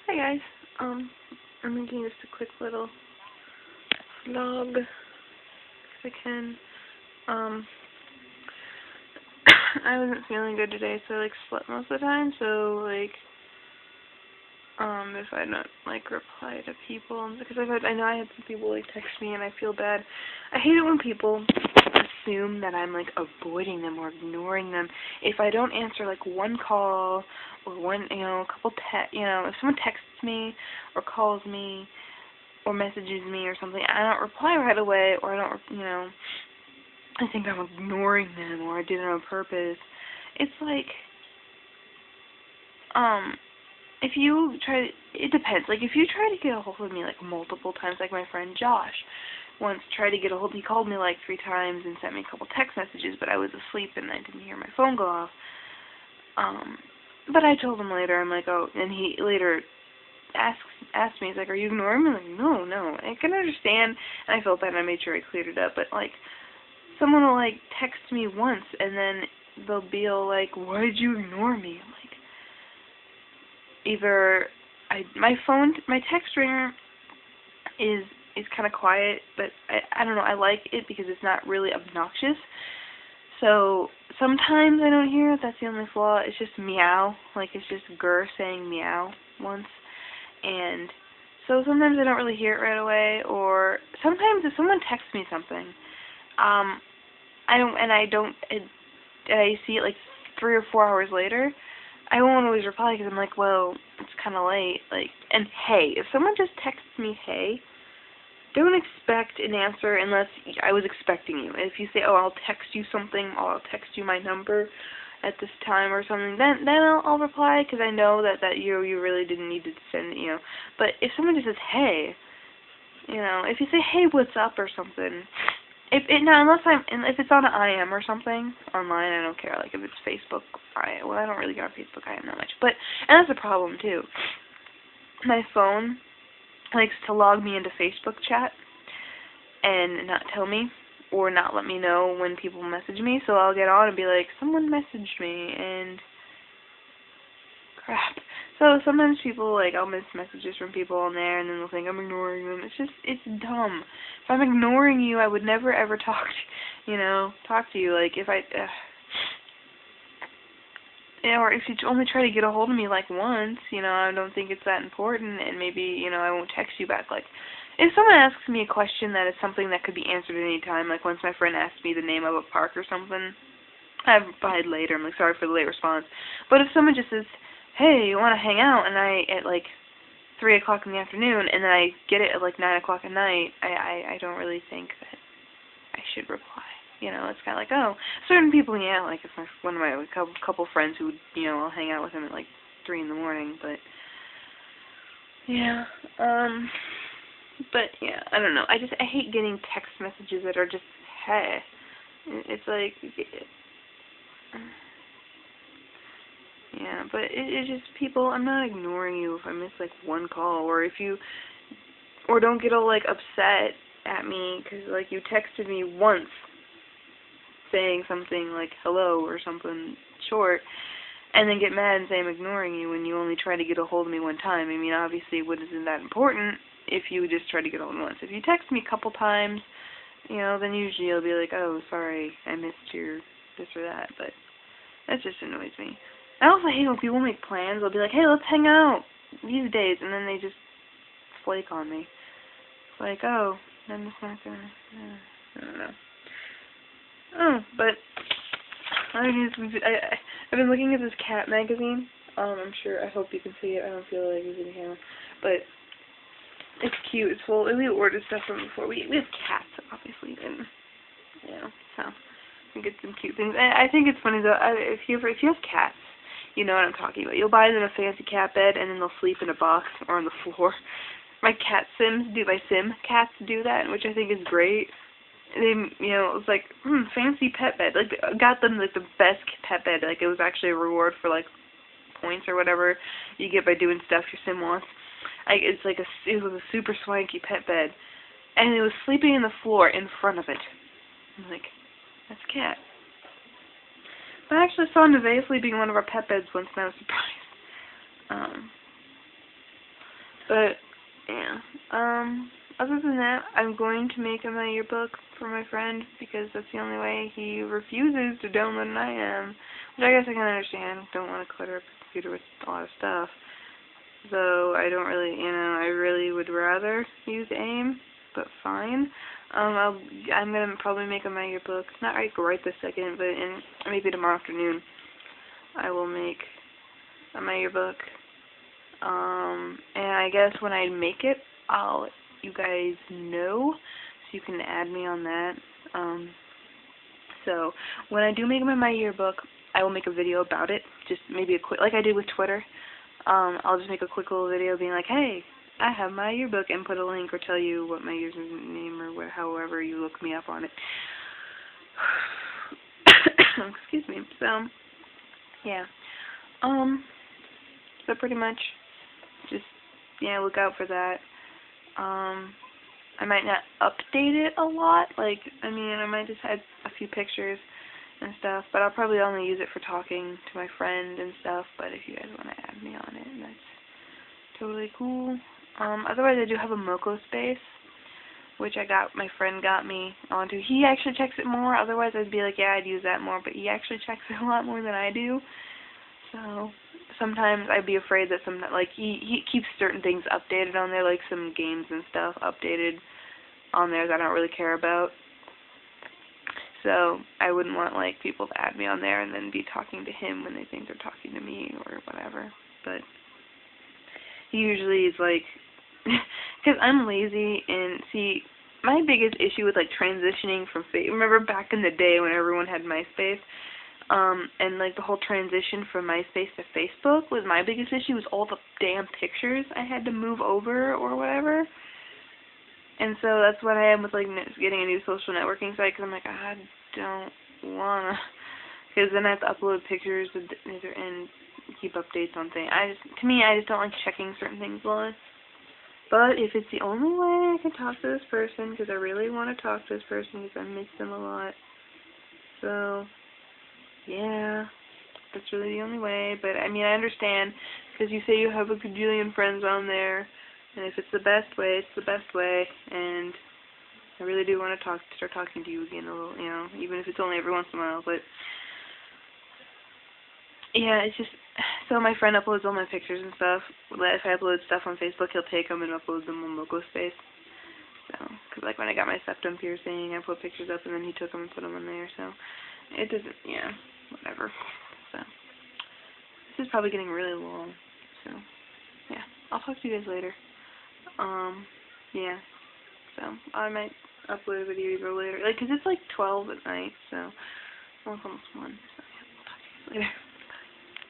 Hi guys. I'm making just a quick little vlog if I can. I wasn't feeling good today, so I slept most of the time. So if I don't reply to people, because I know I had some people text me, and I feel bad. I hate it when people assume that I'm avoiding them or ignoring them. If I don't answer one call or a couple if someone texts me or calls me or messages me or something, I don't reply right away, or I don't, I think I'm ignoring them or I did it on purpose. It's if you it depends. If you try to get a hold of me multiple times, like my friend Josh once tried to get a hold. He called me 3 times and sent me a couple text messages, but I was asleep and I didn't hear my phone go off. But I told him later. I'm oh, and he later asked me, he's are you ignoring me? I'm no. I can understand, and I felt bad, and I made sure I cleared it up. But someone will text me once, and then they'll be all why did you ignore me? I'm either my text ringer is kind of quiet, but I don't know, I like it because it's not really obnoxious. So sometimes I don't hear it. That's the only flaw. It's just meow, it's just Gur saying meow once, and so sometimes I don't really hear it right away. Or sometimes if someone texts me something, I see it 3 or 4 hours later, I won't always reply because I'm well, it's kind of late. And hey, if someone just texts me hey, don't expect an answer unless I was expecting you. If you say, oh, I'll text you something, or I'll text you my number at this time or something, then I'll reply because I know that you really didn't need to send it, But if someone just says hey, if you say hey, what's up or something. If it's on an IM or something online, I don't care. If it's Facebook, I don't really go on Facebook IM that much. And that's a problem too. My phone likes to log me into Facebook chat and not tell me or not let me know when people message me. So I'll get on and be someone messaged me, and crap. So sometimes people I'll miss messages from people on there, and then they'll think I'm ignoring them. It's dumb. If I'm ignoring you, I would never ever talk to you. If or if you only try to get a hold of me once, I don't think it's that important, and maybe I won't text you back. If someone asks me a question that is something that could be answered at any time, once my friend asked me the name of a park or something, I replied later. I'm sorry for the late response. But if someone just says, hey, you want to hang out, and at 3 o'clock in the afternoon, and then I get it at 9 o'clock at night, I don't really think that I should reply. It's kind of oh, certain people, yeah, if one of my couple friends who I'll hang out with them at 3 in the morning, but yeah, but yeah, I don't know. I hate getting text messages that are just hey. It's yeah, but it's just people. I'm not ignoring you if I miss one call, or don't get all upset at me because you texted me once saying something hello or something short, and then get mad and say I'm ignoring you when you only try to get a hold of me one time. I mean, obviously, it isn't that important if you just try to get a hold of me once. If you text me a couple times, then usually you'll be oh, sorry, I missed your this or that, but that just annoys me. I also hate when people make plans. They'll be hey, let's hang out these days, and then they just flake on me. It's oh, I'm just not gonna, I don't know. Oh, but I've been looking at this cat magazine. I'm sure, I hope you can see it. I don't feel like using the camera, but it's cute. It's full. We ordered stuff from before. We have cats, obviously, and so we get some cute things. I think it's funny though. If you have cats, you know what I'm talking about. You'll buy them a fancy cat bed, and then they'll sleep in a box or on the floor. My sim cats do that, which I think is great. They, it was fancy pet bed. Got them the best pet bed. It was actually a reward for points or whatever you get by doing stuff your sim wants. It was a super swanky pet bed, and it was sleeping in the floor in front of it. I'm that's a cat. But I actually saw Nevaeh sleeping in one of our pet beds once, and I was surprised. But, yeah. Other than that, I'm going to make my yearbook for my friend because that's the only way. He refuses to download an IM, which I guess I can understand. Don't want to clutter up the computer with a lot of stuff. Though I don't really, I really would rather use AIM, but fine. I'm gonna probably make a my yearbook. Not right this second, but maybe tomorrow afternoon. I will make a my yearbook. And I guess when I make it, I'll let you guys know, so you can add me on that. So when I do make my yearbook, I will make a video about it. Just maybe a quick, like I did with Twitter. I'll just make a quick little video being like, hey, I have my yearbook, and put a link or tell you what my username or however you look me up on it. Excuse me. So, yeah. So pretty much, just, yeah, look out for that. I might not update it a lot. Like, I might just add a few pictures and stuff, but I'll probably only use it for talking to my friend and stuff. But if you guys want to add me on it, that's totally cool. Otherwise, I do have a Moco space, which my friend got me onto. He actually checks it more. Otherwise, I'd be like, yeah, I'd use that more, but he actually checks it a lot more than I do. So sometimes I'd be afraid that he keeps certain things updated on there, like some games and stuff updated on there that I don't really care about. So I wouldn't want people to add me on there and then be talking to him when they think they're talking to me or whatever. But he usually is because I'm lazy, and see, my biggest issue with transitioning from remember back in the day when everyone had MySpace, and the whole transition from MySpace to Facebook was my biggest issue, was all the damn pictures I had to move over or whatever. And so that's what I am with getting a new social networking site, because I'm like, I don't wanna, because then I have to upload pictures and keep updates on things. To me, I just don't like checking certain things a lot. But if it's the only way I can talk to this person, because I really want to talk to this person because I miss them a lot. So, yeah, that's really the only way. But I understand, because you say you have a gajillion friends on there. And if it's the best way, it's the best way, and I really do want to start talking to you again a little, even if it's only every once in a while, but, yeah, it's just, so my friend uploads all my pictures and stuff. If I upload stuff on Facebook, he'll take them and upload them on Moco Space. So, because when I got my septum piercing, I put pictures up, and then he took them and put them in there, so, it doesn't, yeah, whatever. So, this is probably getting really long, so, yeah, I'll talk to you guys later. Yeah, so I might upload a video even later, because it's 12 at night, so, well, it's almost 1, so yeah, I'll talk to you guys later.